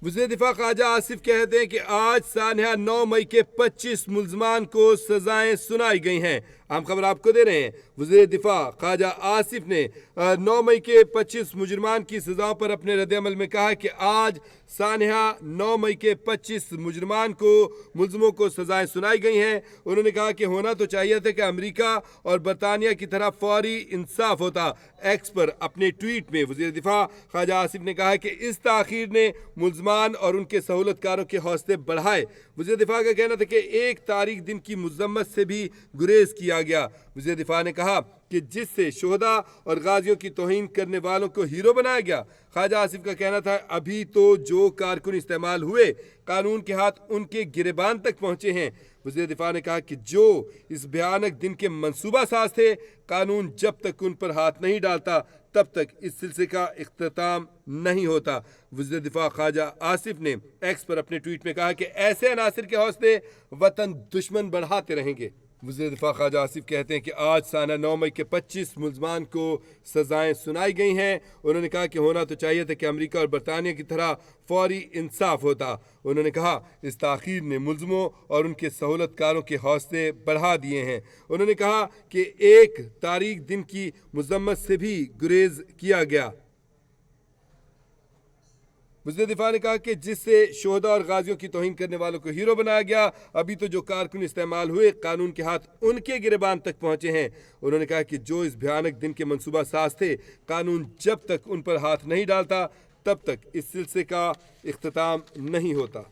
वज़ीर दिफा ख्वाजा आसिफ कहते हैं कि आज सानहा 9 मई के 25 मुल्ज़मान को सजाएं सुनाई गई हैं। अहम खबर आपको दे रहे हैं। वज़ीर दिफा ख्वाजा आसिफ ने 9 मई के 25 मुजरमान की सज़ाओं पर अपने रद्द-ए-अमल में कहा कि आज सानहा 9 मई के 25 मुजरमान को मुल्ज़मों को सजाएं सुनाई गई हैं। उन्होंने कहा कि होना तो चाहिए था कि अमेरिका और बरतानिया की तरह फौरी इंसाफ होता। एक्स पर अपने ट्वीट में वज़ीर दिफा ख्वाजा आसिफ ने कहा कि इस ताख़ीर ने मुल्ज़मान और उनके सहूलतकारों के हौसले बढ़ाए। वज़ीर दिफा का कहना था कि एक तारीख दिन की मुज़म्मत से भी गुरेज किया गया। वज़ीर दिफा ने कहा कि जिससे शोहदा और गाजियों की तौहीन करने वालों को हीरो बनाया गया। ख्वाजा आसिफ का कहना था अभी तो जो कारकुन इस्तेमाल हुए कानून के हाथ उनके गिरेबान तक पहुंचे हैं। वज़ीर दिफा ने कहा कि जो इस भयानक दिन के मंसूबा साज थे, कानून जब तक उन पर हाथ नहीं डालता तब तक इस सिलसिले का इख्तिताम नहीं होता। वज़ीर दिफा ख्वाजा आसिफ ने एक्स पर अपने ट्वीट में कहा कि ऐसे अनासिर के हौसले वतन दुश्मन बढ़ाते रहेंगे। वज़ीर दिफा ख्वाजा आसिफ कहते हैं कि आज साना 9 मई के 25 मुल्ज़मान को सजाएं सुनाई गई हैं। उन्होंने कहा कि होना तो चाहिए था कि अमेरिका और बरतानिया की तरह फौरी इंसाफ होता। उन्होंने कहा इस ताख़ीर ने मुल्ज़मों और उनके सहूलतकारों के हौसले बढ़ा दिए हैं। उन्होंने कहा कि एक तारीख दिन की मुज़म्मत से भी गुरेज किया गया। वज़ीर दिफा ने कहा कि जिससे शोहदा और गाजियों की तौहीन करने वालों को हीरो बनाया गया। अभी तो जो कारकुन इस्तेमाल हुए कानून के हाथ उनके गिरेबान तक पहुंचे हैं। उन्होंने कहा कि जो इस भयानक दिन के मंसूबा साज थे, कानून जब तक उन पर हाथ नहीं डालता तब तक इस सिलसिले का इख्तिताम नहीं होता।